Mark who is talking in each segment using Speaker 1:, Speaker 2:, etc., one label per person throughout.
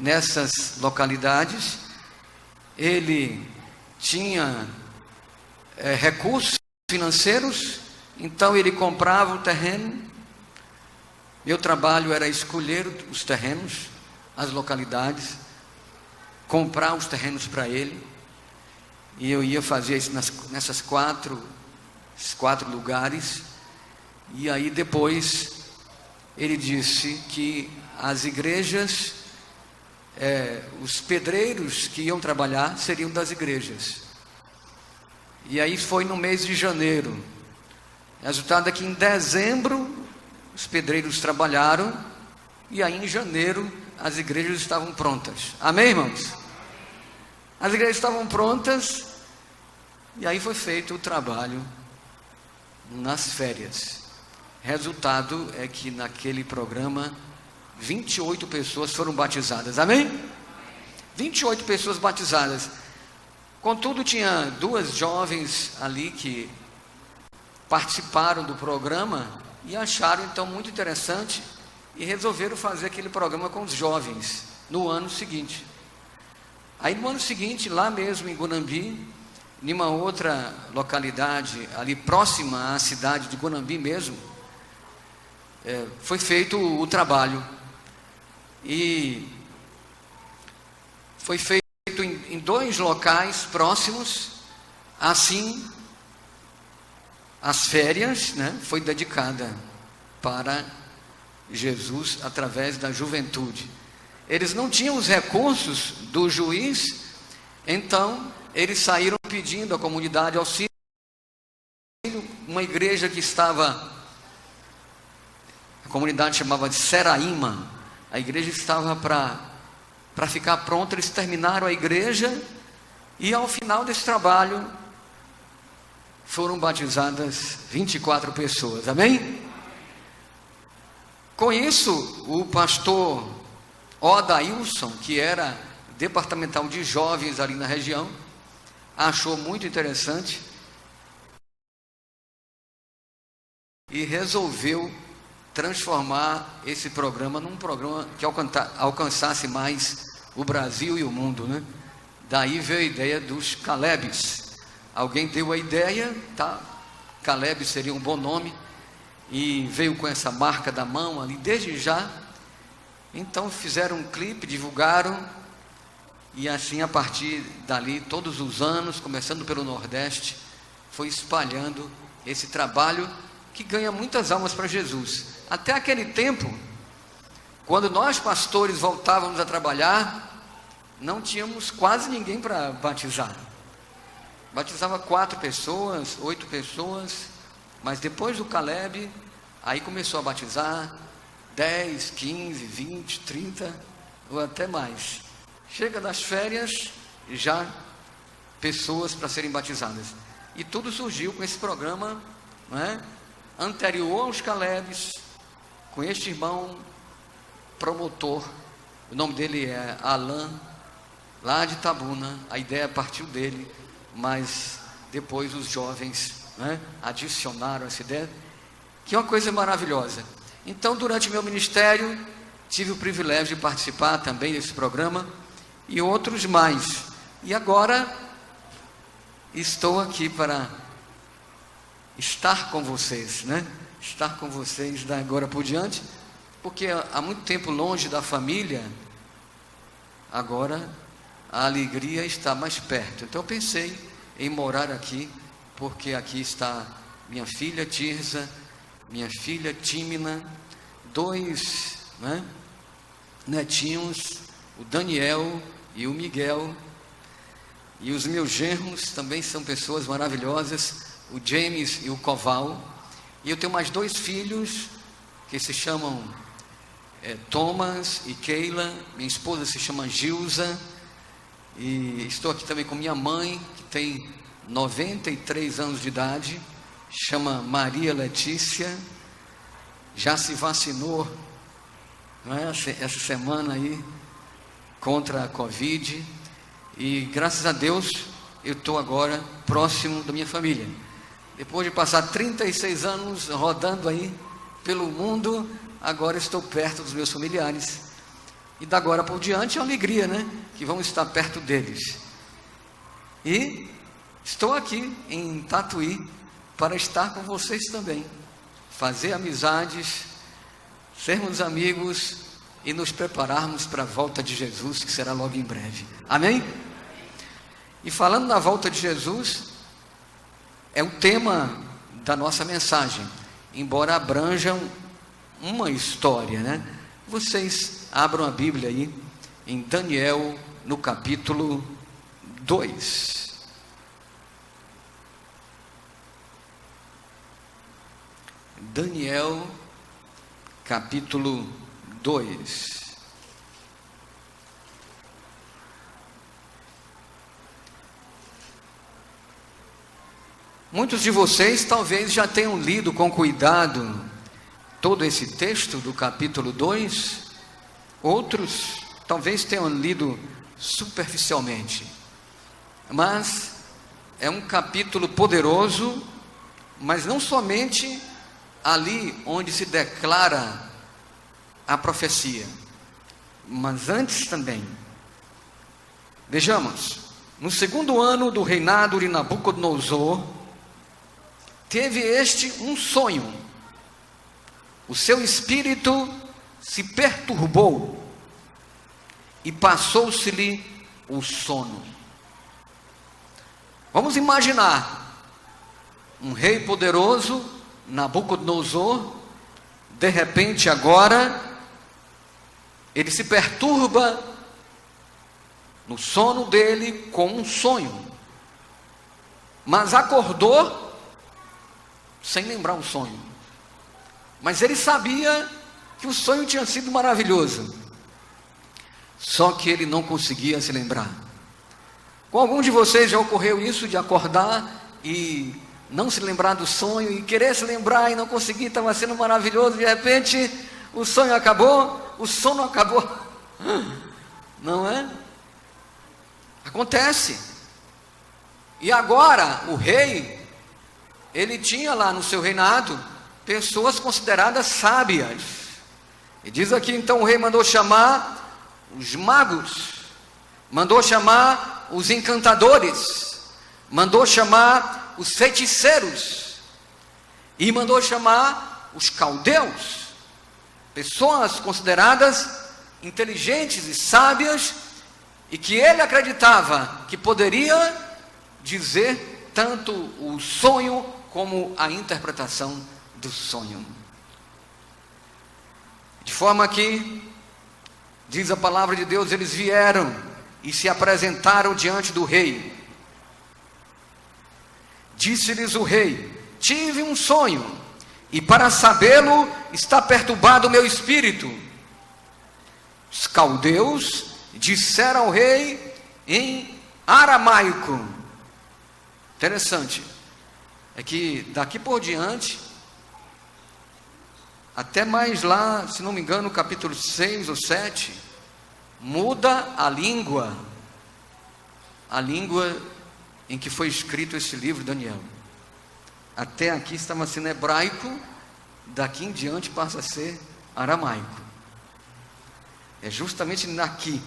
Speaker 1: nessas localidades. Ele tinha recursos financeiros, então ele comprava o terreno. Meu trabalho era escolher os terrenos, as localidades, comprar os terrenos para ele, e eu ia fazer isso nessas quatro lugares. E aí depois ele disse que as igrejas, os pedreiros que iam trabalhar seriam das igrejas. E aí foi no mês de janeiro. Resultado é que em dezembro os pedreiros trabalharam, e aí em janeiro as igrejas estavam prontas. Amém, irmãos? As igrejas estavam prontas, e aí foi feito o trabalho nas férias. Resultado é que naquele programa 28 pessoas foram batizadas. Amém? 28 pessoas batizadas. Contudo, tinha duas jovens ali que participaram do programa e acharam então muito interessante, e resolveram fazer aquele programa com os jovens no ano seguinte. Aí no ano seguinte, lá mesmo em Guanambi, em uma outra localidade ali próxima à cidade de Guanambi mesmo, foi feito o trabalho, e foi feito em dois locais próximos. Assim, as férias, foi dedicada para Jesus através da juventude. Eles não tinham os recursos do juiz, então eles saíram pedindo à comunidade auxílio. Uma igreja que estava, a comunidade chamava de Seraíma, a igreja estava para ficar pronta. Eles terminaram a igreja, e ao final desse trabalho foram batizadas 24 pessoas. Amém? Com isso, o pastor Odailson, que era departamental de jovens ali na região, achou muito interessante e resolveu transformar esse programa num programa que alcançasse mais o Brasil e o mundo, Daí veio a ideia dos Calebs. Alguém deu a ideia, Caleb seria um bom nome, e veio com essa marca da mão ali desde já. Então fizeram um clipe, divulgaram, e assim a partir dali, todos os anos, começando pelo Nordeste, foi espalhando esse trabalho que ganha muitas almas para Jesus. Até aquele tempo, quando nós pastores voltávamos a trabalhar, não tínhamos quase ninguém para batizar. Batizava 4 pessoas, 8 pessoas, mas depois do Caleb, aí começou a batizar 10, 15, 20, 30 ou até mais. Chega das férias, já pessoas para serem batizadas. E tudo surgiu com esse programa, anterior aos Calebs, com este irmão promotor. O nome dele é Alain, lá de Itabuna. A ideia partiu dele, mas depois os jovens adicionaram essa ideia, que é uma coisa maravilhosa. Então, durante meu ministério, tive o privilégio de participar também desse programa, e outros mais. E agora estou aqui para estar com vocês, Estar com vocês da agora por diante, porque há muito tempo longe da família, agora a alegria está mais perto. Então eu pensei em morar aqui, porque aqui está minha filha Tirza, minha filha Tímina, 2 netinhos, o Daniel e o Miguel, e os meus genros também são pessoas maravilhosas, o James e o Koval. E eu tenho mais 2 filhos que se chamam Thomas e Keila. Minha esposa se chama Gilza, e estou aqui também com minha mãe, que tem 93 anos de idade, chama Maria Letícia, já se vacinou essa semana aí contra a Covid, e graças a Deus eu estou agora próximo da minha família. Depois de passar 36 anos rodando aí pelo mundo, agora estou perto dos meus familiares. E da agora por diante é uma alegria, né? Que vamos estar perto deles. E estou aqui em Tatuí para estar com vocês também, fazer amizades, sermos amigos e nos prepararmos para a volta de Jesus, que será logo em breve. Amém? E falando na volta de Jesus, é o tema da nossa mensagem, embora abranjam uma história, né? Vocês abram a Bíblia aí em Daniel, no capítulo 2. Daniel, capítulo 2. Muitos de vocês talvez já tenham lido com cuidado todo esse texto do capítulo 2. Outros talvez tenham lido superficialmente. Mas é um capítulo poderoso, mas não somente ali onde se declara a profecia, mas antes também. Vejamos, no segundo ano do reinado de Nabucodonosor, teve este um sonho. O seu espírito se perturbou e passou-se-lhe o sono. Vamos imaginar um rei poderoso, Nabucodonosor, de repente agora ele se perturba no sono dele com um sonho, mas acordou sem lembrar o sonho. Mas ele sabia que o sonho tinha sido maravilhoso, só que ele não conseguia se lembrar. Com algum de vocês já ocorreu isso, de acordar e não se lembrar do sonho, e querer se lembrar e não conseguir, estava sendo maravilhoso, de repente o sonho acabou, o sono acabou? Não é? Acontece. E agora o rei, ele tinha lá no seu reinado pessoas consideradas sábias. E diz aqui, então o rei mandou chamar os magos, mandou chamar os encantadores, mandou chamar os feiticeiros e mandou chamar os caldeus, pessoas consideradas inteligentes e sábias, e que ele acreditava que poderia dizer tanto o sonho como a interpretação do sonho. De forma que, diz a palavra de Deus, eles vieram e se apresentaram diante do rei. Disse-lhes o rei: tive um sonho, e para sabê-lo está perturbado o meu espírito. Os caldeus disseram ao rei em aramaico. Interessante, é que daqui por diante, até mais lá, se não me engano, capítulo 6 ou 7, muda a língua em que foi escrito esse livro, Daniel. Até aqui estava sendo hebraico, daqui em diante passa a ser aramaico. É justamente daqui.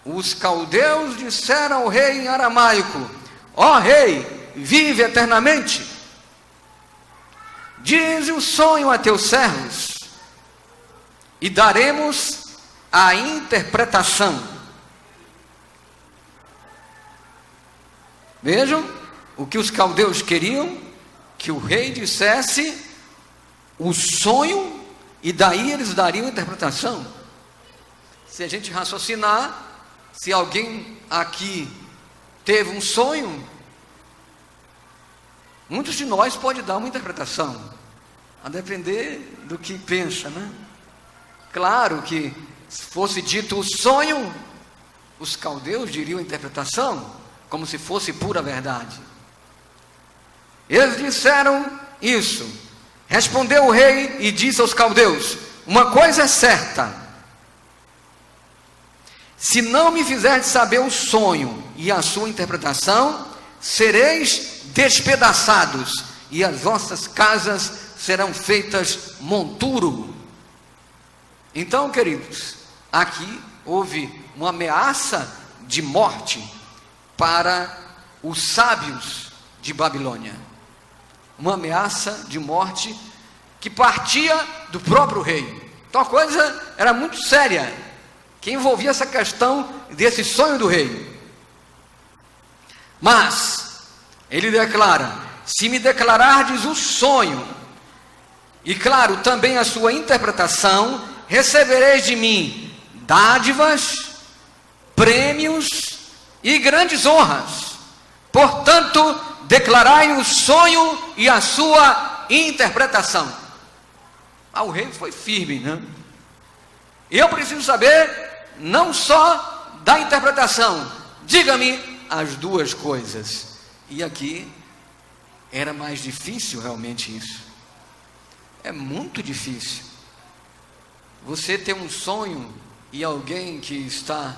Speaker 1: Os caldeus disseram ao rei em aramaico: ó rei, vive eternamente. Dize o sonho a teus servos, e daremos a interpretação. Vejam o que os caldeus queriam: que o rei dissesse o sonho, e daí eles dariam a interpretação. Se a gente raciocinar, se alguém aqui teve um sonho, muitos de nós podem dar uma interpretação, a depender do que pensa, né? Claro que se fosse dito o sonho, os caldeus diriam a interpretação, como se fosse pura verdade. Eles disseram isso. Respondeu o rei e disse aos caldeus: uma coisa é certa, se não me fizerdes saber o sonho e a sua interpretação, sereis despedaçados, e as vossas casas serão feitas monturo. Então, queridos, aqui houve uma ameaça de morte para os sábios de Babilônia. Uma ameaça de morte que partia do próprio rei. Então a coisa era muito séria, que envolvia essa questão desse sonho do rei. Mas ele declara: se me declarardes o sonho, e claro, também a sua interpretação, recebereis de mim dádivas, prêmios e grandes honras. Portanto, declarai o sonho e a sua interpretação. O rei foi firme, né? Eu preciso saber não só da interpretação, diga-me as duas coisas. E aqui era mais difícil realmente isso. É muito difícil você ter um sonho e alguém que está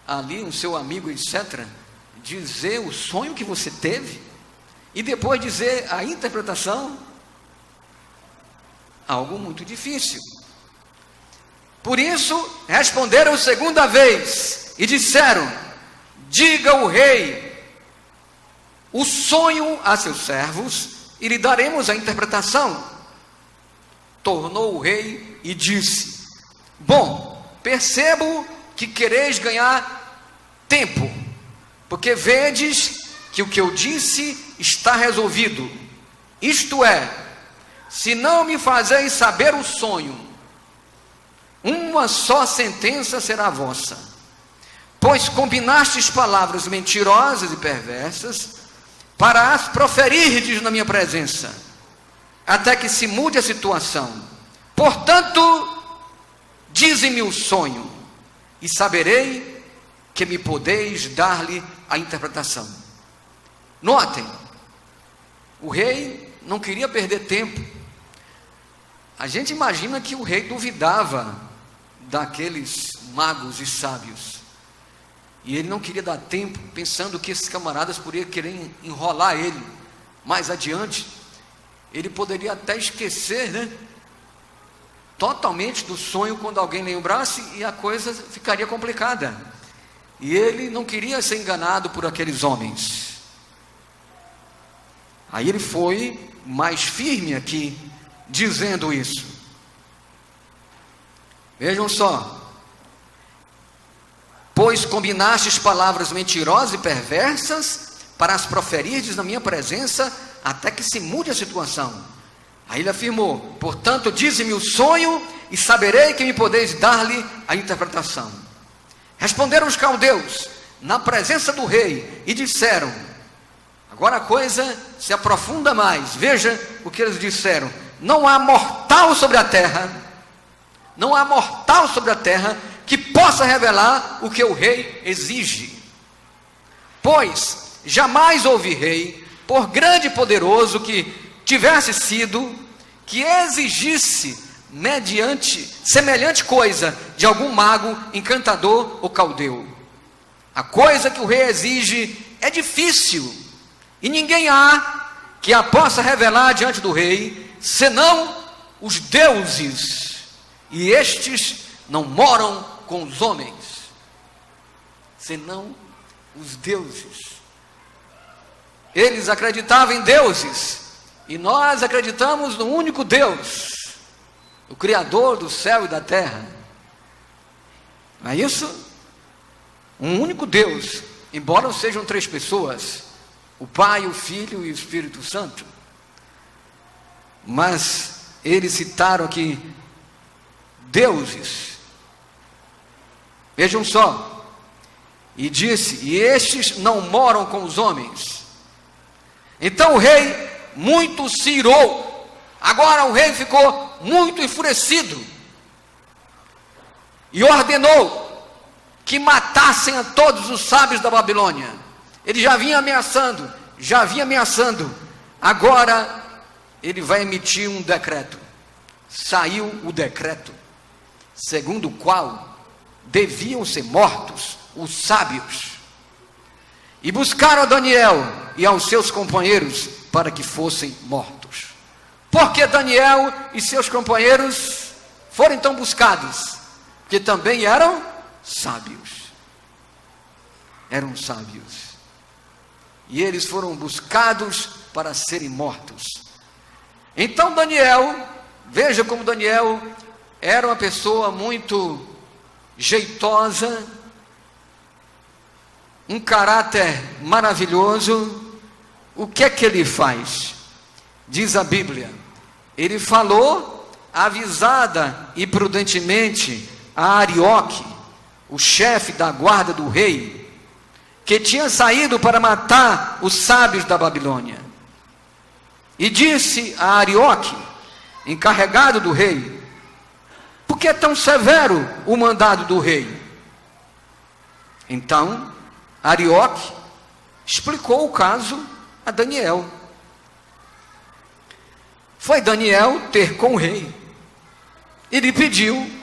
Speaker 1: ali, um seu amigo, etc., dizer o sonho que você teve e depois dizer a interpretação. Algo muito difícil. Por isso responderam segunda vez e disseram: diga o rei o sonho a seus servos e lhe daremos a interpretação. Tornou o rei e disse: bom, percebo que quereis ganhar tempo, porque vedes que o que eu disse está resolvido. Isto é, se não me fazeis saber o sonho, uma só sentença será vossa, pois combinastes palavras mentirosas e perversas para as proferirdes na minha presença, até que se mude a situação. Portanto, dize-me o sonho, e saberei que me podeis dar-lhe a interpretação. Notem, o rei não queria perder tempo. A gente imagina que o rei duvidava daqueles magos e sábios, e ele não queria dar tempo, pensando que esses camaradas poderiam querer enrolar ele mais adiante. Ele poderia até esquecer, totalmente do sonho quando alguém lembrasse, e a coisa ficaria complicada. E ele não queria ser enganado por aqueles homens. Aí ele foi mais firme aqui, dizendo isso. Vejam só: pois combinastes palavras mentirosas e perversas para as proferirdes na minha presença, até que se mude a situação. Aí ele afirmou: portanto, dize-me o sonho e saberei que me podeis dar-lhe a interpretação. Responderam os caldeus na presença do rei e disseram, agora a coisa se aprofunda mais, veja o que eles disseram: não há mortal sobre a terra, não há mortal sobre a terra que possa revelar o que o rei exige. Pois jamais houve rei, por grande e poderoso que tivesse sido, que exigisse mediante semelhante coisa de algum mago, encantador ou caldeu. A coisa que o rei exige é difícil, e ninguém há que a possa revelar diante do rei, senão os deuses, e estes não moram com os homens, senão os deuses. Eles acreditavam em deuses, e nós acreditamos no único Deus, o Criador do céu e da terra. Não é isso? Um único Deus, embora sejam três pessoas, o Pai, o Filho e o Espírito Santo. Mas eles citaram aqui deuses. Vejam só, e disse: e estes não moram com os homens. Então o rei muito se irou. Agora o rei ficou muito enfurecido e ordenou que matassem a todos os sábios da Babilônia. Ele já vinha ameaçando, agora ele vai emitir um decreto. Saiu o decreto, segundo o qual deviam ser mortos os sábios, e buscaram a Daniel e aos seus companheiros para que fossem mortos. Porque Daniel e seus companheiros foram então buscados? que também eram sábios. Eram sábios. E eles foram buscados para serem mortos. Então Daniel, veja como Daniel era uma pessoa muito jeitosa, um caráter maravilhoso. O que é que ele faz? Diz a Bíblia, ele falou avisada e prudentemente a Arioque, o chefe da guarda do rei, que tinha saído para matar os sábios da Babilônia. E disse a Arioque, encarregado do rei: por que é tão severo o mandado do rei? Então Arioque explicou o caso a Daniel. Foi Daniel ter com o rei e lhe pediu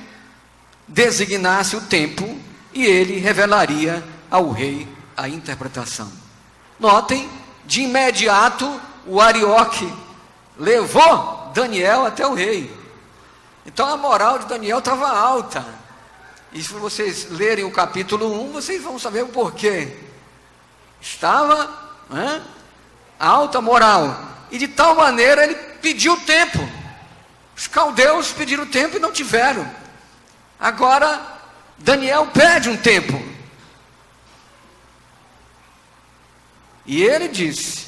Speaker 1: designasse o tempo e ele revelaria ao rei a interpretação. Notem, de imediato o Arioque levou Daniel até o rei. Então a moral de Daniel estava alta. E se vocês lerem o capítulo 1, vocês vão saber o porquê. Estava alta moral. E de tal maneira ele pediu tempo. Os caldeus pediram tempo e não tiveram. Agora Daniel pede um tempo. E ele disse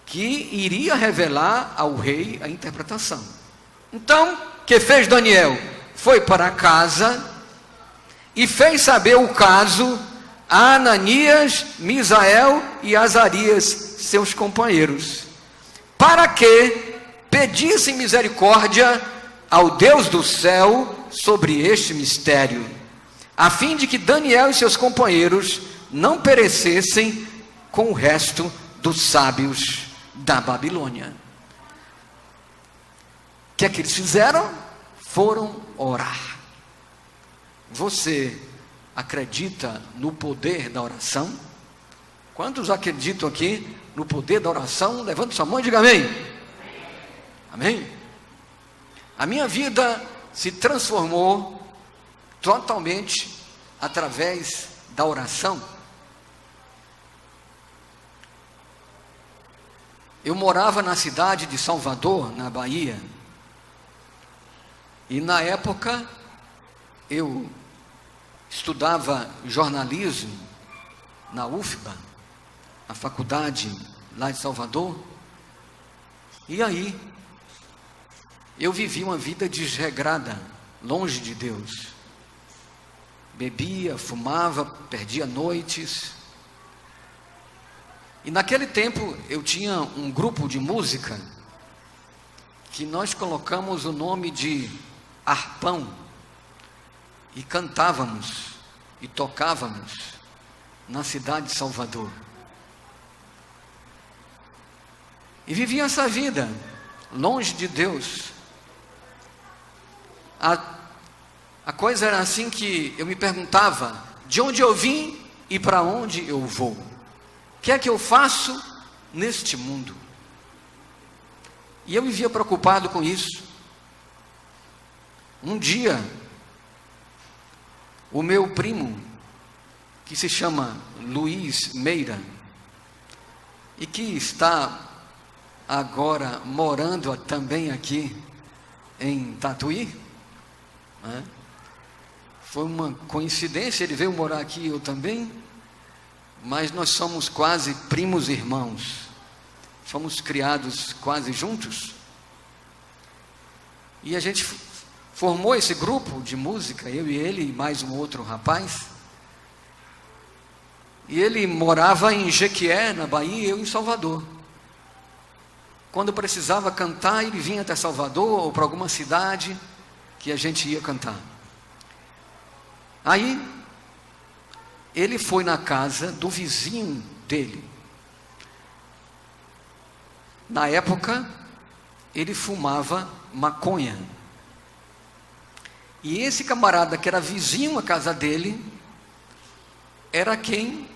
Speaker 1: que iria revelar ao rei a interpretação. Então, o que fez Daniel? Foi para casa e fez saber o caso a Ananias, Misael e Azarias, seus companheiros, para que pedissem misericórdia ao Deus do céu sobre este mistério, a fim de que Daniel e seus companheiros não perecessem com o resto dos sábios da Babilônia. O que é que eles fizeram? Foram orar. Você acredita no poder da oração? Quantos acreditam aqui no poder da oração? Levante sua mão e diga amém. Amém? A minha vida se transformou totalmente através da oração. Eu morava na cidade de Salvador, na Bahia, e na época eu estudava jornalismo na UFBA, a faculdade lá de Salvador, e aí eu vivi uma vida desregrada, longe de Deus. Bebia, fumava, perdia noites. E naquele tempo eu tinha um grupo de música que nós colocamos o nome de Arpão e cantávamos e tocávamos na cidade de Salvador. E vivia essa vida longe de Deus. A coisa era assim que eu me perguntava de onde eu vim e para onde eu vou. O que é que eu faço neste mundo? E eu vivia preocupado com isso. Um dia, o meu primo, que se chama Luiz Meira, e que está agora morando também aqui em Tatuí, foi uma coincidência, ele veio morar aqui, eu também, mas nós somos quase primos irmãos, fomos criados quase juntos, e a gente formou esse grupo de música, eu e ele e mais um outro rapaz, e ele morava em Jequié, na Bahia, e eu em Salvador. Quando precisava cantar, ele vinha até Salvador ou para alguma cidade que a gente ia cantar. Aí ele foi na casa do vizinho dele. Na época ele fumava maconha, e esse camarada que era vizinho à casa dele era quem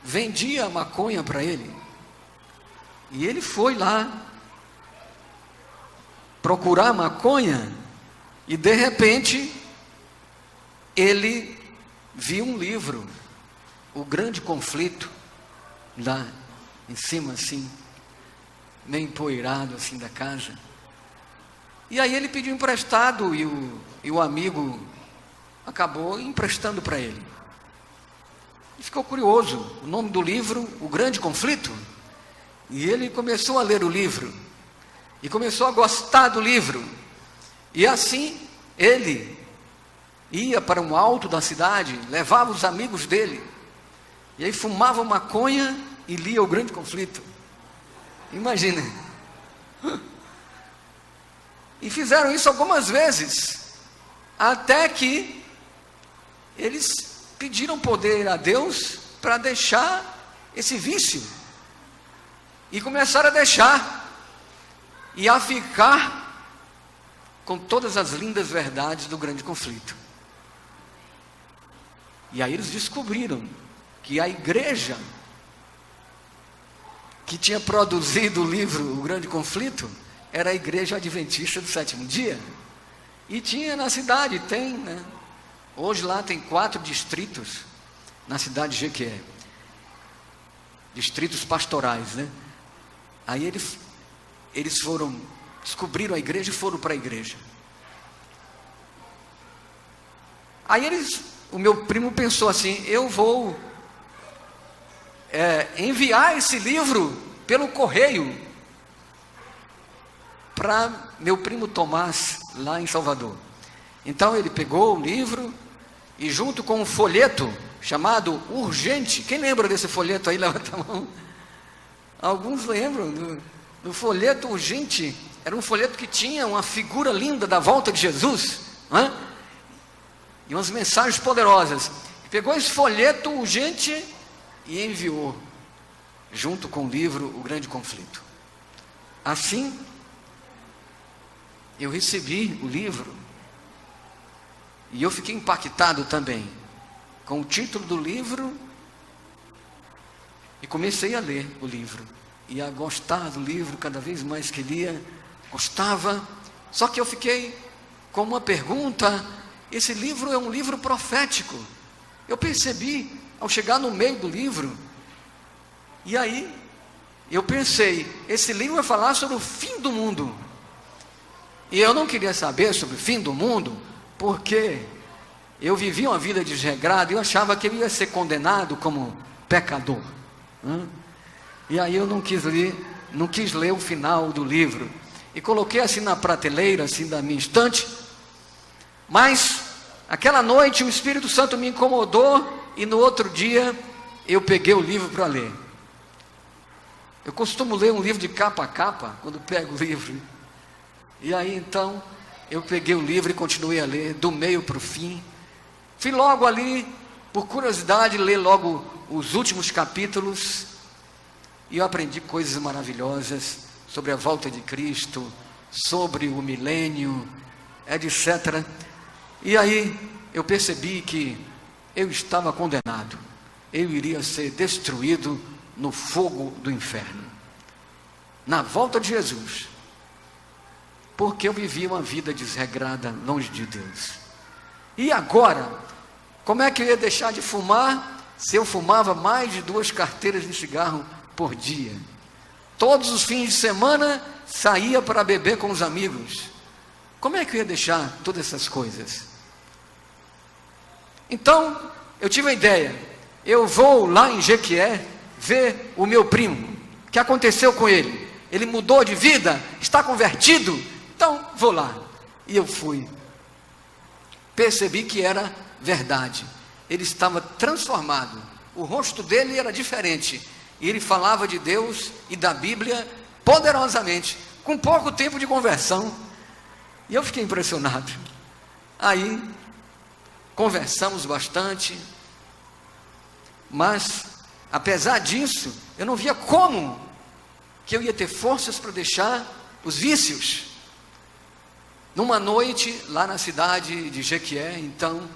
Speaker 1: vendia a maconha para ele. E ele foi lá procurar maconha, e de repente ele viu um livro, O Grande Conflito, lá em cima assim, meio empoeirado assim da casa. E aí ele pediu emprestado e o amigo acabou emprestando para ele. E ficou curioso, o nome do livro, O Grande Conflito. E ele começou a ler o livro, e começou a gostar do livro. E assim, ele ia para um alto da cidade, levava os amigos dele, e aí fumava maconha e lia O Grande Conflito. Imagina. E fizeram isso algumas vezes, até que eles pediram poder a Deus para deixar esse vício, e começaram a deixar, e a ficar com todas as lindas verdades do Grande Conflito. E aí eles descobriram que a igreja que tinha produzido o livro O Grande Conflito era a Igreja Adventista do Sétimo Dia. E tinha na cidade, tem, né? Hoje lá tem 4 distritos na cidade de Jequié, distritos pastorais, né? Aí eles descobriram a igreja e foram para a igreja. Aí o meu primo pensou assim: eu vou enviar esse livro pelo correio para meu primo Tomás, lá em Salvador. Então ele pegou o livro e, junto com um folheto chamado Urgente, quem lembra desse folheto aí? Levanta a mão. Alguns lembram do folheto Urgente. Era um folheto que tinha uma figura linda da volta de Jesus, né? E umas mensagens poderosas. Pegou esse folheto Urgente e enviou, junto com o livro O Grande Conflito. Assim, eu recebi o livro, e eu fiquei impactado também com o título do livro, e comecei a ler o livro, e a gostar do livro cada vez mais que lia, gostava. Só que eu fiquei com uma pergunta: esse livro é um livro profético. Eu percebi ao chegar no meio do livro, e aí eu pensei, esse livro vai falar sobre o fim do mundo. E eu não queria saber sobre o fim do mundo, porque eu vivia uma vida desregrada e eu achava que eu ia ser condenado como pecador. E aí eu não quis ler o final do livro, e coloquei assim na prateleira, assim da minha estante. Mas aquela noite o Espírito Santo me incomodou, e no outro dia eu peguei o livro para ler. Eu costumo ler um livro de capa a capa, quando pego o livro. E aí então eu peguei o livro e continuei a ler, do meio para o fim. Fui logo ali, por curiosidade, ler logo os últimos capítulos, e eu aprendi coisas maravilhosas sobre a volta de Cristo, sobre o milênio, etc. E aí eu percebi que eu estava condenado, eu iria ser destruído no fogo do inferno, na volta de Jesus, porque eu vivia uma vida desregrada, longe de Deus. E agora, como é que eu ia deixar de fumar, se eu fumava mais de 2 carteiras de cigarro por dia? Todos os fins de semana saía para beber com os amigos. Como é que eu ia deixar todas essas coisas? Então, eu tive a ideia: eu vou lá em Jequié ver o meu primo. O que aconteceu com ele? Ele mudou de vida? Está convertido? Então, vou lá. E eu fui. Percebi que era verdade. Ele estava transformado. O rosto dele era diferente. E ele falava de Deus e da Bíblia poderosamente, com pouco tempo de conversão. E eu fiquei impressionado. Aí conversamos bastante, mas apesar disso, eu não via como que eu ia ter forças para deixar os vícios. Numa noite lá na cidade de Jequié, então,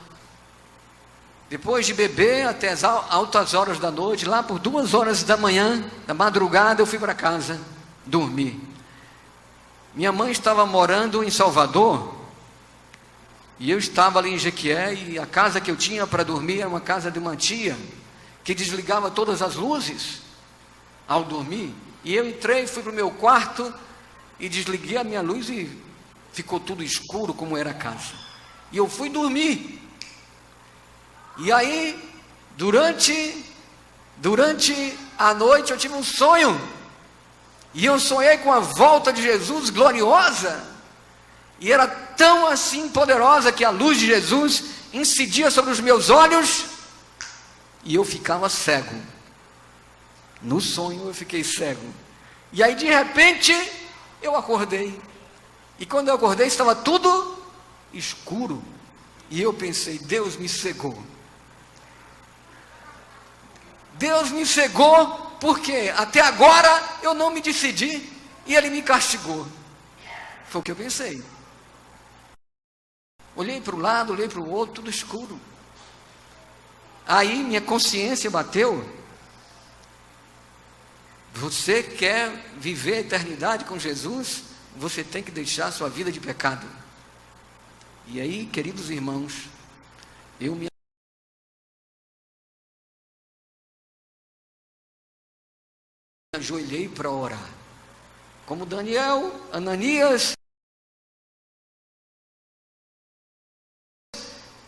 Speaker 1: depois de beber até as altas horas da noite, lá por 2 horas da manhã, da madrugada, eu fui para casa dormir. Minha mãe estava morando em Salvador, E eu estava ali em Jequié, e a casa que eu tinha para dormir era uma casa de uma tia, que desligava todas as luzes ao dormir. E eu entrei, fui para o meu quarto e desliguei a minha luz e ficou tudo escuro como era a casa. E eu fui dormir. E aí, durante a noite eu tive um sonho. E eu sonhei com a volta de Jesus gloriosa. E era tão assim poderosa que a luz de Jesus incidia sobre os meus olhos e eu ficava cego. No sonho eu fiquei cego. E aí de repente eu acordei. E quando eu acordei estava tudo escuro. E eu pensei, Deus me cegou. Deus me cegou porque até agora eu não me decidi e Ele me castigou. Foi o que eu pensei. Olhei para o lado, olhei para o outro, tudo escuro. Aí minha consciência bateu. Você quer viver a eternidade com Jesus? Você tem que deixar a sua vida de pecado. E aí, queridos irmãos, eu me ajoelhei para orar. Como Daniel, Ananias,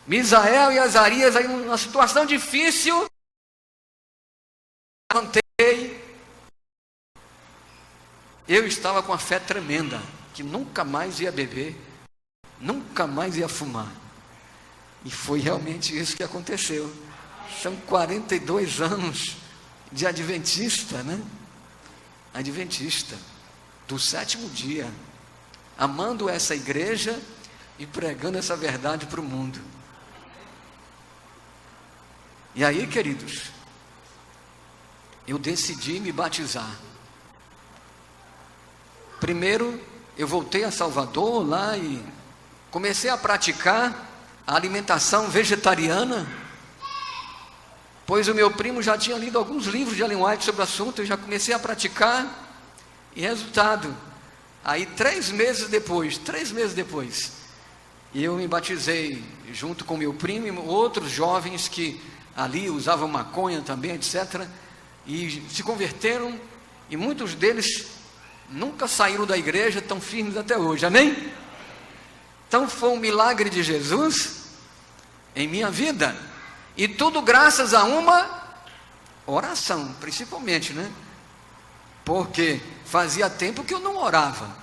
Speaker 1: Misael e Azarias, aí numa situação difícil, levantei. Eu estava com a fé tremenda, que nunca mais ia beber, nunca mais ia fumar. E foi realmente isso que aconteceu. São 42 anos de adventista, né? Adventista, do 7º dia, amando essa igreja e pregando essa verdade para o mundo. E aí, queridos, eu decidi me batizar. Primeiro, eu voltei a Salvador lá e comecei a praticar a alimentação vegetariana, pois o meu primo já tinha lido alguns livros de Ellen White sobre o assunto, eu já comecei a praticar, e resultado, aí 3 meses depois, eu me batizei junto com meu primo e outros jovens que ali usavam maconha também, etc., e se converteram, e muitos deles nunca saíram da igreja, tão firmes até hoje, amém? Então foi um milagre de Jesus em minha vida, e tudo graças a uma oração, principalmente, né? Porque fazia tempo que eu não orava.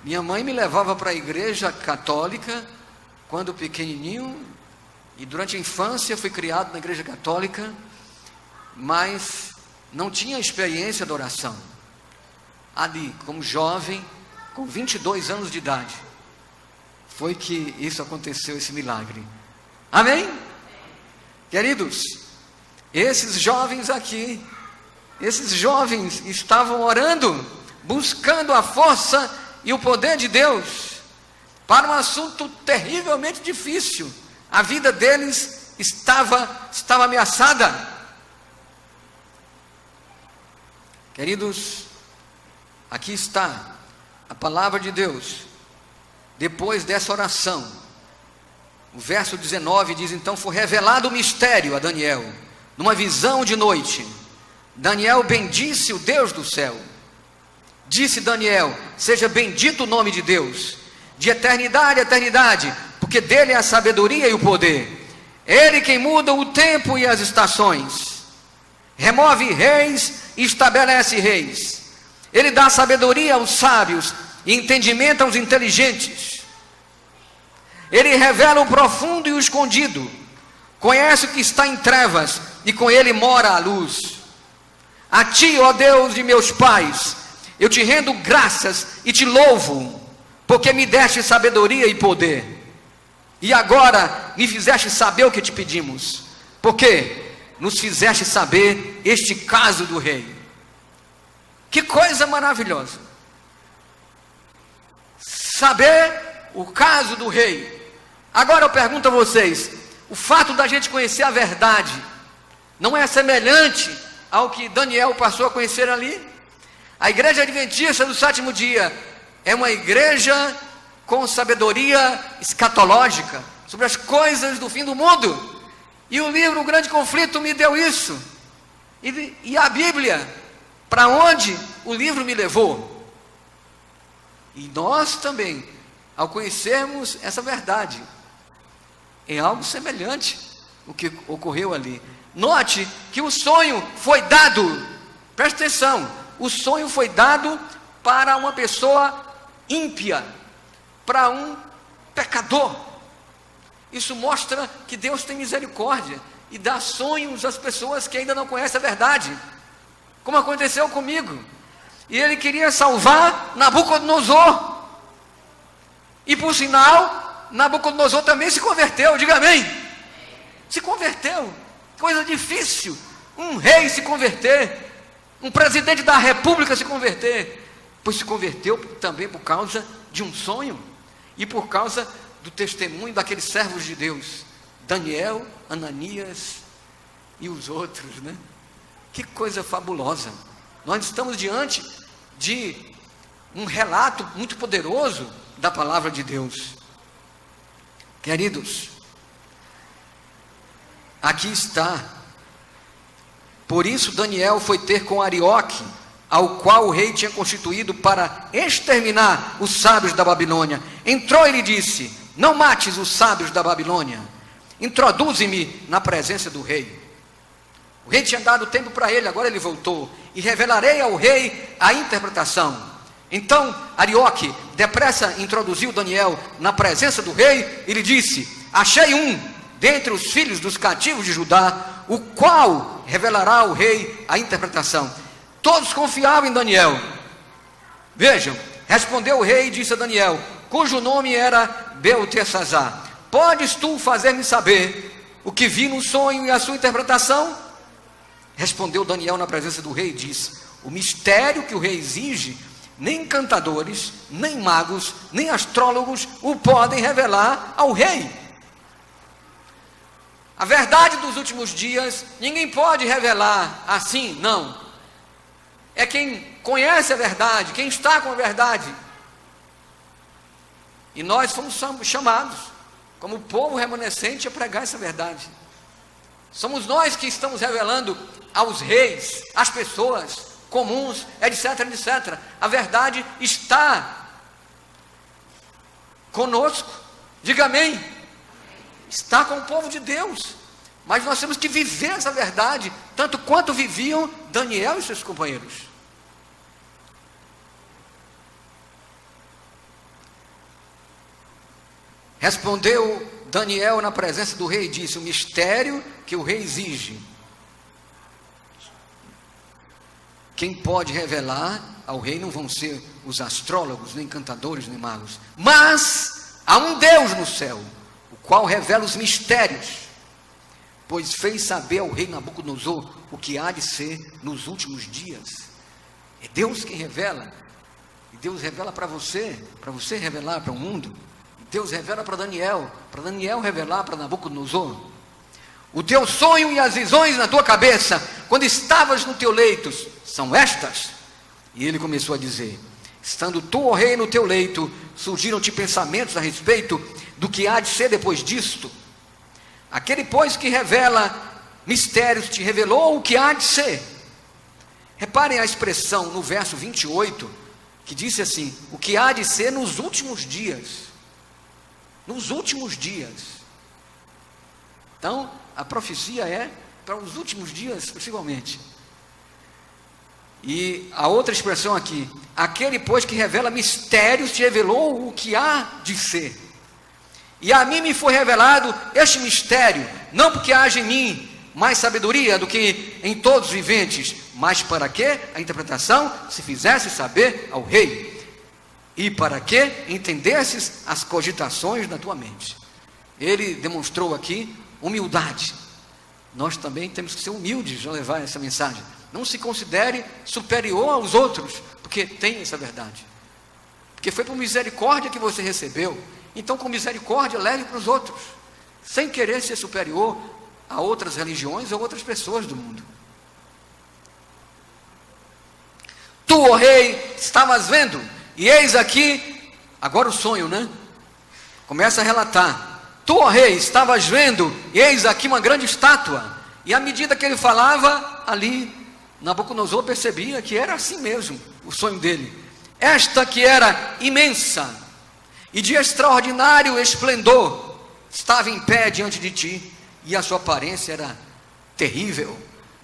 Speaker 1: Minha mãe me levava para a igreja católica quando pequenininho, e durante a infância fui criado na igreja católica, mas não tinha experiência da oração. Ali, como jovem, com 22 anos de idade, foi que isso aconteceu, esse milagre. Amém? Queridos, esses jovens aqui, esses jovens estavam orando, buscando a força e o poder de Deus, para um assunto terrivelmente difícil. A vida deles estava ameaçada. Queridos, aqui está a palavra de Deus. Depois dessa oração, o verso 19 diz: então foi revelado o mistério a Daniel, numa visão de noite. Daniel bendisse o Deus do céu. Disse Daniel: seja bendito o nome de Deus, de eternidade a eternidade, porque dele é a sabedoria e o poder. Ele quem muda o tempo e as estações, remove reis e estabelece reis. Ele dá sabedoria aos sábios e entendimento aos inteligentes. Ele revela o profundo e o escondido, conhece o que está em trevas e com ele mora a luz. A ti, ó Deus de meus pais, eu te rendo graças e te louvo, porque me deste sabedoria e poder. E agora me fizeste saber o que te pedimos, porque nos fizeste saber este caso do rei. Que coisa maravilhosa! Saber o caso do rei. Agora eu pergunto a vocês: o fato da gente conhecer a verdade não é semelhante ao que Daniel passou a conhecer ali? A igreja adventista do 7º dia é uma igreja com sabedoria escatológica, sobre as coisas do fim do mundo. E o livro O Grande Conflito me deu isso. E a Bíblia, para onde o livro me levou. E nós também, ao conhecermos essa verdade, é algo semelhante o que ocorreu ali. Note que o sonho foi dado, presta atenção, o sonho foi dado para uma pessoa ímpia, para um pecador. Isso mostra que Deus tem misericórdia e dá sonhos às pessoas que ainda não conhecem a verdade, como aconteceu comigo. E ele queria salvar Nabucodonosor, e por sinal, Nabucodonosor também se converteu. Diga amém. Se converteu. Coisa difícil, um rei se converter, um presidente da república se converter, pois se converteu também por causa de um sonho, e por causa do testemunho daqueles servos de Deus, Daniel, Ananias e os outros, né? Que coisa fabulosa. Nós estamos diante de um relato muito poderoso da palavra de Deus. Queridos, aqui está. Por isso Daniel foi ter com Arioque, ao qual o rei tinha constituído para exterminar os sábios da Babilônia. Entrou e lhe disse: não mates os sábios da Babilônia, introduze-me na presença do rei. O rei tinha dado tempo para ele, agora ele voltou. E revelarei ao rei a interpretação. Então Arioque depressa introduziu Daniel na presença do rei e lhe disse: achei um dentre os filhos dos cativos de Judá, o qual revelará ao rei a interpretação. Todos confiavam em Daniel. Vejam, respondeu o rei e disse a Daniel, cujo nome era Beltesazar: podes tu fazer-me saber o que vi no sonho e a sua interpretação? Respondeu Daniel na presença do rei e disse: o mistério que o rei exige, nem encantadores, nem magos, nem astrólogos o podem revelar ao rei. A verdade dos últimos dias, ninguém pode revelar assim, não. É quem conhece a verdade, quem está com a verdade. E nós fomos chamados, como povo remanescente, a pregar essa verdade. Somos nós que estamos revelando aos reis, às pessoas comuns, etc, etc. A verdade está conosco. Diga amém. Está com o povo de Deus. Mas nós temos que viver essa verdade, tanto quanto viviam Daniel e seus companheiros. Respondeu Daniel na presença do rei e disse: o mistério que o rei exige, quem pode revelar ao rei não vão ser os astrólogos, nem encantadores, nem magos, mas há um Deus no céu, o qual revela os mistérios, pois fez saber ao rei Nabucodonosor o que há de ser nos últimos dias. É Deus quem revela, e Deus revela para você revelar para o mundo. Deus revela para Daniel revelar para Nabucodonosor. O teu sonho e as visões na tua cabeça, quando estavas no teu leito, são estas. E ele começou a dizer: estando tu, ó rei, no teu leito, surgiram-te pensamentos a respeito do que há de ser depois disto. Aquele, pois, que revela mistérios, te revelou o que há de ser. Reparem a expressão no verso 28, que disse assim: o que há de ser nos últimos dias. Nos últimos dias. Então, a profecia é para os últimos dias, possivelmente. E a outra expressão aqui: aquele, pois, que revela mistérios, te revelou o que há de ser. E a mim me foi revelado este mistério, não porque haja em mim mais sabedoria do que em todos os viventes, mas para que a interpretação se fizesse saber ao rei, e para que entendesses as cogitações da tua mente. Ele demonstrou aqui humildade. Nós também temos que ser humildes ao levar essa mensagem. Não se considere superior aos outros, porque tem essa verdade, porque foi por misericórdia que você recebeu. Então, com misericórdia, leve para os outros, sem querer ser superior a outras religiões ou outras pessoas do mundo. Tu, ó rei, estavas vendo, e eis aqui, agora o sonho, né? começa a relatar: tu, ó rei, estavas vendo, eis aqui uma grande estátua. E à medida que ele falava, ali Nabucodonosor percebia que era assim mesmo o sonho dele. Esta que era imensa e de extraordinário esplendor estava em pé diante de ti, e a sua aparência era terrível.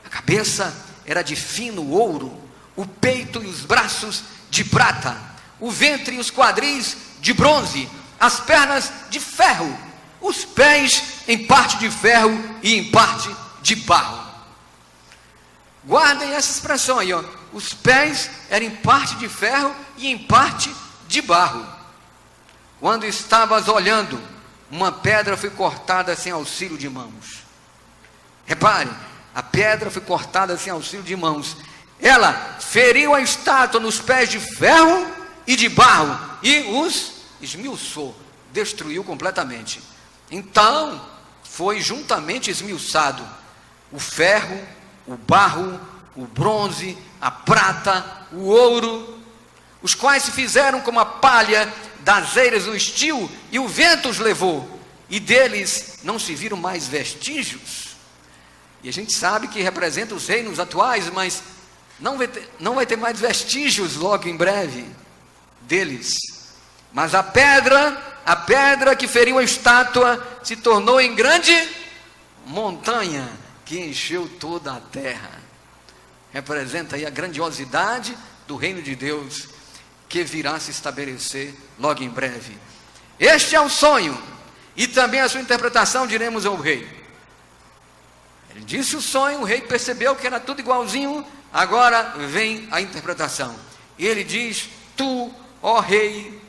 Speaker 1: A cabeça era de fino ouro, o peito e os braços de prata, o ventre e os quadris de bronze, as pernas de ferro, os pés em parte de ferro e em parte de barro. Guardem essa expressão aí, ó. Os pés eram em parte de ferro e em parte de barro. Quando estavas olhando, uma pedra foi cortada sem auxílio de mãos. Repare, a pedra foi cortada sem auxílio de mãos. Ela feriu a estátua nos pés de ferro e de barro e os esmiuçou, destruiu completamente. Então foi juntamente esmiuçado o ferro, o barro, o bronze, a prata, o ouro, os quais se fizeram como a palha das eiras do estio, e o vento os levou, e deles não se viram mais vestígios. E a gente sabe que representa os reinos atuais, mas não vai ter mais vestígios logo em breve deles. Mas a pedra que feriu a estátua se tornou em grande montanha que encheu toda a terra. Representa aí a grandiosidade do reino de Deus que virá se estabelecer logo em breve. Este é o sonho e também a sua interpretação, diremos ao rei. Ele disse o sonho, o rei percebeu que era tudo igualzinho. Agora vem a interpretação. E ele diz: tu, ó rei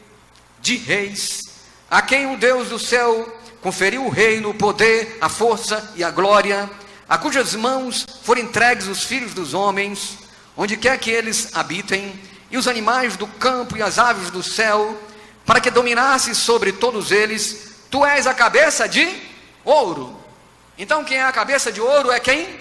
Speaker 1: de reis, a quem o Deus do céu conferiu o reino, o poder, a força e a glória, a cujas mãos foram entregues os filhos dos homens, onde quer que eles habitem, e os animais do campo e as aves do céu, para que dominasse sobre todos eles. Tu és a cabeça de ouro. Então quem é a cabeça de ouro é quem?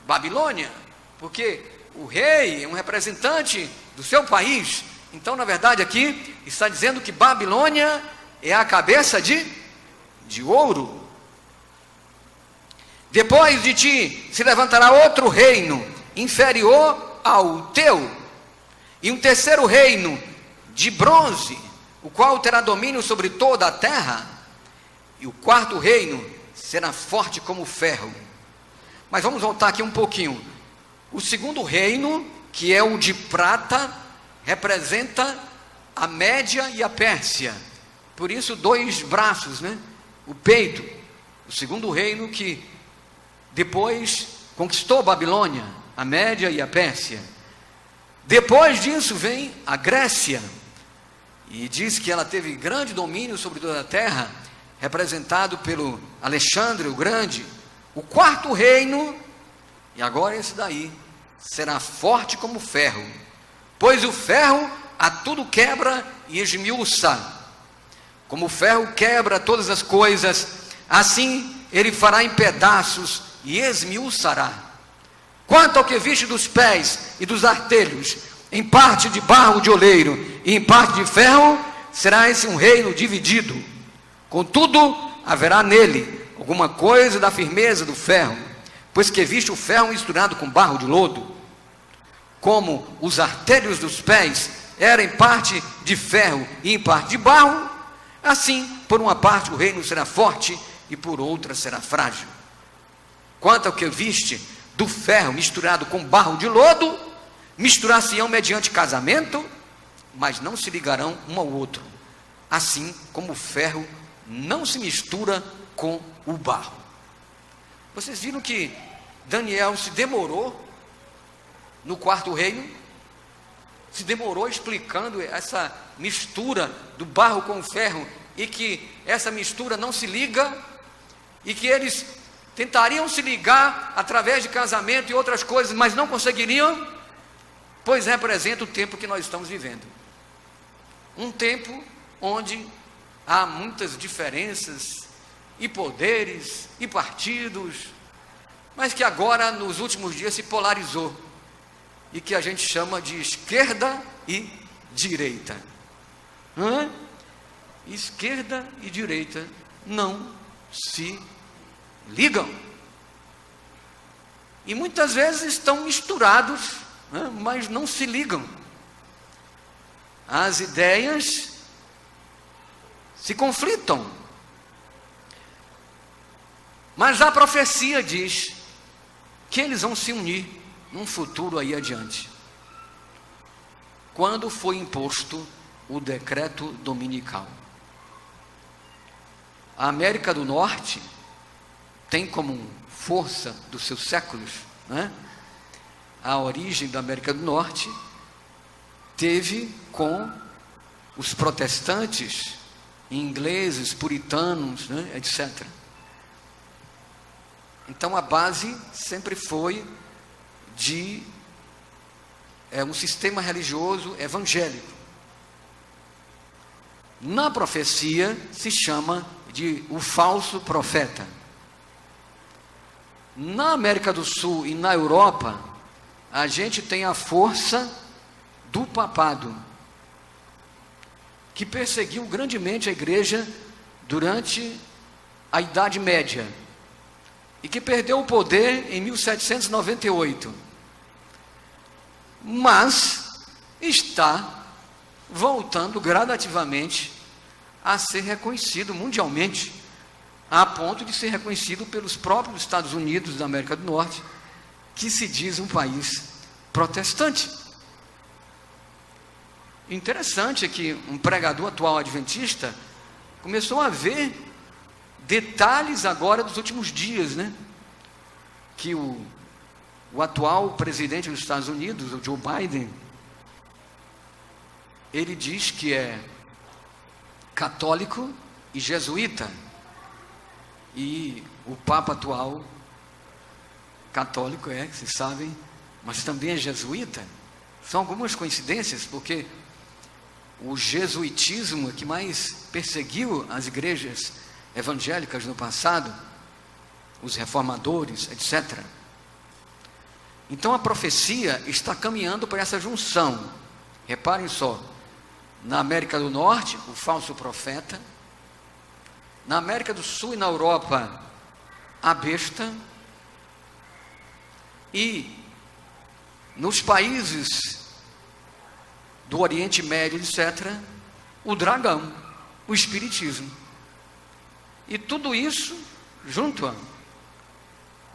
Speaker 1: Babilônia, porque o rei é um representante do seu país. Então, na verdade, aqui está dizendo que Babilônia é a cabeça de ouro. Depois de ti se levantará outro reino inferior ao teu, e um terceiro reino de bronze, o qual terá domínio sobre toda a terra, e o quarto reino será forte como ferro. Mas vamos voltar aqui um pouquinho. O segundo reino, que é o de prata, representa a Média e a Pérsia. Por isso, dois braços, né? O peito. O segundo reino que depois conquistou Babilônia, a Média e a Pérsia. Depois disso vem a Grécia, e diz que ela teve grande domínio sobre toda a terra, representado pelo Alexandre o Grande. O quarto reino, e agora esse daí, será forte como ferro, pois o ferro a tudo quebra e esmiuça. Como o ferro quebra todas as coisas, assim ele fará em pedaços e esmiuçará. Quanto ao que viste dos pés e dos artelhos, em parte de barro de oleiro e em parte de ferro, será esse um reino dividido. Contudo, haverá nele alguma coisa da firmeza do ferro, pois que viste o ferro misturado com barro de lodo. Como os artelhos dos pés eram em parte de ferro e em parte de barro, assim, por uma parte o reino será forte e por outra será frágil. Quanto ao que viste do ferro misturado com barro de lodo, misturar-se-ão mediante casamento, mas não se ligarão um ao outro, assim como o ferro não se mistura com o barro. Vocês viram que Daniel se demorou no quarto reino? Se demorou explicando essa mistura do barro com o ferro, e que essa mistura não se liga, e que eles tentariam se ligar através de casamento e outras coisas, mas não conseguiriam, pois representa o tempo que nós estamos vivendo. Um tempo onde há muitas diferenças e poderes e partidos, mas que agora nos últimos dias se polarizou, e que a gente chama de esquerda e direita. esquerda e direita não se ligam. E muitas vezes estão misturados, né, mas não se ligam. As ideias se conflitam. Mas a profecia diz que eles vão se unir num futuro aí adiante. Quando foi imposto o decreto dominical. A América do Norte tem como força dos seus séculos, né? A origem da América do Norte teve com os protestantes, ingleses, puritanos, né, etc. Então a base sempre foi de um sistema religioso evangélico. Na profecia se chama de o falso profeta. Na América do Sul e na Europa, a gente tem a força do papado, que perseguiu grandemente a igreja durante a Idade Média, e que perdeu o poder em 1798, mas está voltando gradativamente a ser reconhecido mundialmente, a ponto de ser reconhecido pelos próprios Estados Unidos da América do Norte, que se diz um país protestante. Interessante é que um pregador atual adventista começou a ver detalhes agora dos últimos dias, né? Que o atual presidente dos Estados Unidos, o Joe Biden, ele diz que é católico e jesuíta, e o Papa atual católico vocês sabem, mas também é jesuíta. São algumas coincidências, porque o jesuitismo que mais perseguiu as igrejas evangélicas no passado, os reformadores, etc. Então a profecia está caminhando para essa junção. Reparem só, na América do Norte, o falso profeta; na América do Sul e na Europa, a besta; e nos países do Oriente Médio, etc., o dragão, o espiritismo. E tudo isso junto.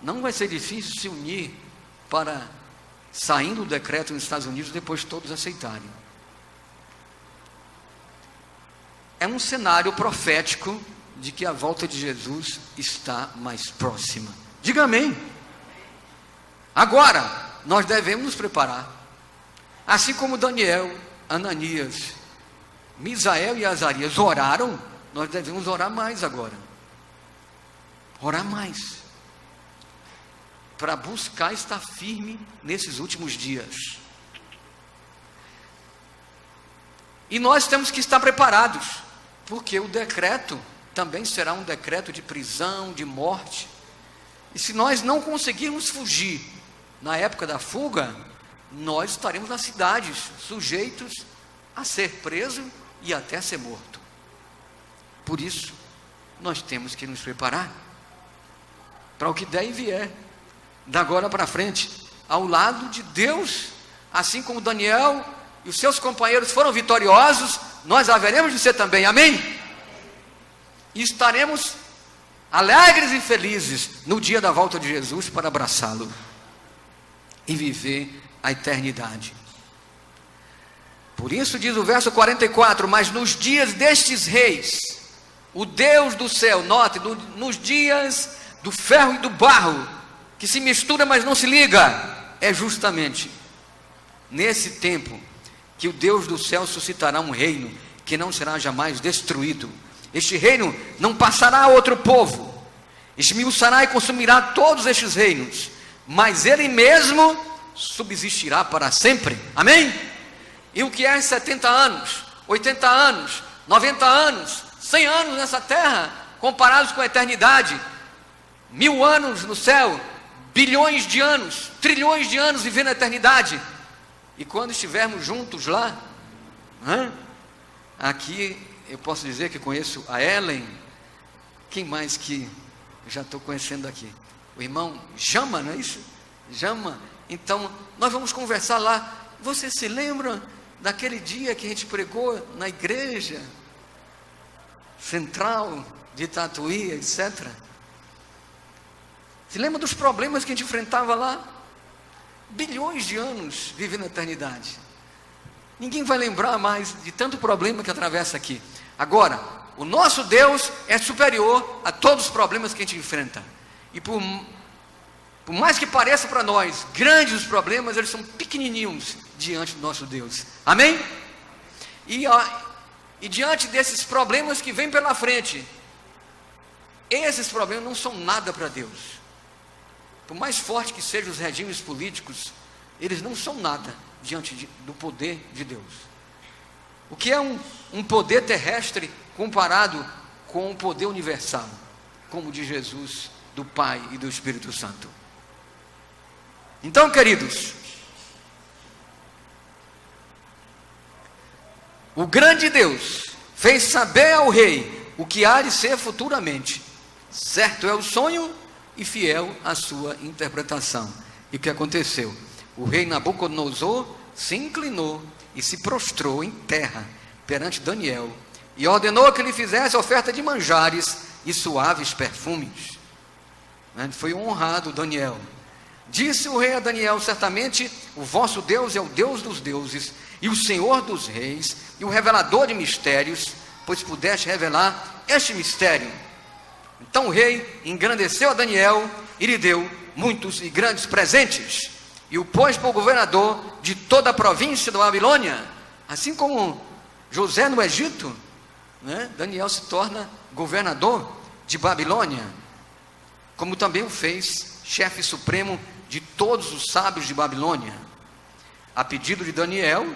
Speaker 1: Não vai ser difícil se unir para, saindo o decreto nos Estados Unidos, depois todos aceitarem. É um cenário profético de que a volta de Jesus está mais próxima. Diga amém. Agora, nós devemos nos preparar. Assim como Daniel, Ananias, Misael e Azarias oraram, nós devemos orar mais agora. Orar mais. Para buscar estar firme nesses últimos dias. E nós temos que estar preparados, porque o decreto também será um decreto de prisão, de morte. E se nós não conseguirmos fugir na época da fuga, nós estaremos nas cidades, sujeitos a ser preso e até ser morto. Por isso, nós temos que nos preparar para o que der e vier, da agora para frente, ao lado de Deus. Assim como Daniel e os seus companheiros foram vitoriosos, nós haveremos de ser também, amém? E estaremos alegres e felizes no dia da volta de Jesus para abraçá-lo e viver a eternidade. Por isso diz o verso 44, mas nos dias destes reis, o Deus do céu, note, nos dias do ferro e do barro, que se mistura mas não se liga, é justamente nesse tempo que o Deus do céu suscitará um reino que não será jamais destruído. Este reino não passará a outro povo, esmiuçará e consumirá todos estes reinos, mas ele mesmo subsistirá para sempre, amém? E o que é 70 anos, 80 anos, 90 anos, 100 anos nessa terra, comparados com a eternidade? 1000 anos no céu, bilhões de anos, trilhões de anos vivendo a eternidade. E quando estivermos juntos lá, aqui eu posso dizer que conheço a Ellen. Quem mais que eu já estou conhecendo aqui? O irmão Jama, não é isso? Jama. Então, nós vamos conversar lá. Você se lembra daquele dia que a gente pregou na igreja central de Tatuí, etc.? Se lembra dos problemas que a gente enfrentava lá? Bilhões de anos vivendo na eternidade. Ninguém vai lembrar mais de tanto problema que atravessa aqui. Agora, o nosso Deus é superior a todos os problemas que a gente enfrenta. E por mais que pareça para nós grandes os problemas, eles são pequenininhos diante do nosso Deus. Amém? E diante desses problemas que vêm pela frente, esses problemas não são nada para Deus. Por mais forte que sejam os regimes políticos, eles não são nada diante do poder de Deus. O que é um poder terrestre comparado com o poder universal, como de Jesus, do Pai e do Espírito Santo? Então, queridos, o grande Deus fez saber ao rei o que há de ser futuramente. Certo é o sonho e fiel a sua interpretação. E o que aconteceu? O rei Nabucodonosor se inclinou e se prostrou em terra perante Daniel e ordenou que lhe fizesse oferta de manjares e suaves perfumes. Foi honrado Daniel. Disse o rei a Daniel: certamente o vosso Deus é o Deus dos deuses e o Senhor dos reis e o revelador de mistérios, pois pudeste revelar este mistério. Então o rei engrandeceu a Daniel e lhe deu muitos e grandes presentes, e o pôs por governador de toda a província da Babilônia. Assim como José no Egito, Daniel se torna governador de Babilônia, como também o fez chefe supremo de todos os sábios de Babilônia. A pedido de Daniel,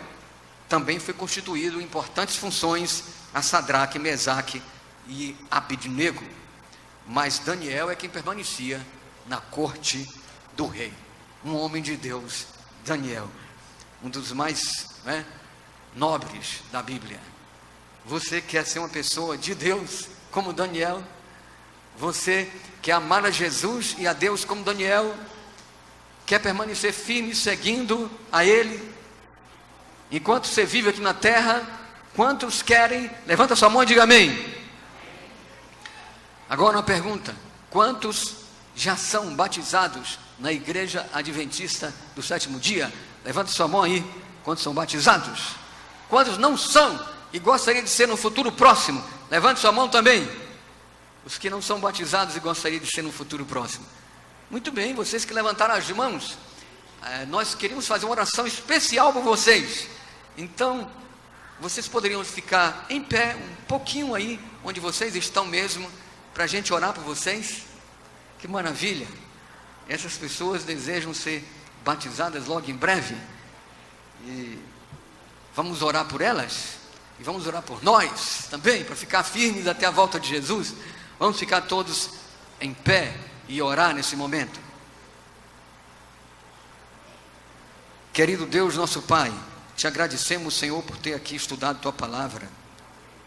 Speaker 1: também foi constituído importantes funções a Sadraque, Mesaque e Abidnego. Mas Daniel é quem permanecia na corte do rei. Um homem de Deus, Daniel, um dos mais nobres da Bíblia. Você quer ser uma pessoa de Deus como Daniel? Você quer amar a Jesus e a Deus como Daniel? Quer permanecer firme seguindo a Ele? Enquanto você vive aqui na terra, quantos querem? Levanta sua mão e diga amém. Agora uma pergunta: quantos já são batizados na igreja adventista do sétimo dia? Levanta sua mão aí. Quantos são batizados? Quantos não são e gostariam de ser no futuro próximo? Levante sua mão também. Os que não são batizados e gostariam de ser no futuro próximo. Muito bem, vocês que levantaram as mãos, nós queríamos fazer uma oração especial por vocês. Então, vocês poderiam ficar em pé um pouquinho aí, onde vocês estão mesmo, para a gente orar por vocês? Que maravilha! Essas pessoas desejam ser batizadas logo em breve. E vamos orar por elas? E vamos orar por nós também, para ficar firmes até a volta de Jesus. Vamos ficar todos em pé e orar nesse momento. Querido Deus, nosso Pai, te agradecemos, Senhor, por ter aqui estudado Tua Palavra,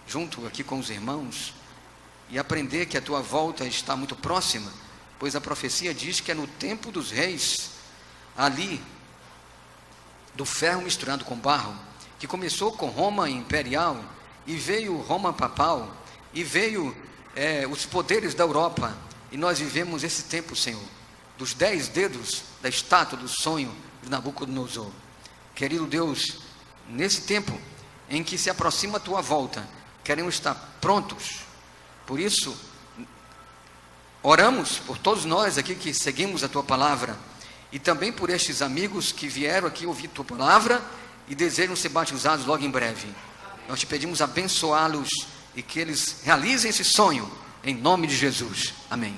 Speaker 1: junto aqui com os irmãos, e aprender que a Tua volta está muito próxima, pois a profecia diz que é no tempo dos reis, ali, do ferro misturado com barro, que começou com Roma imperial, e veio Roma papal, e veio os poderes da Europa, e nós vivemos esse tempo, Senhor, dos 10 dedos da estátua do sonho de Nabucodonosor. Querido Deus, nesse tempo em que se aproxima a Tua volta, queremos estar prontos. Por isso, oramos por todos nós aqui que seguimos a Tua Palavra, e também por estes amigos que vieram aqui ouvir Tua Palavra e desejam ser batizados logo em breve. Nós te pedimos abençoá-los e que eles realizem esse sonho, em nome de Jesus. Amém.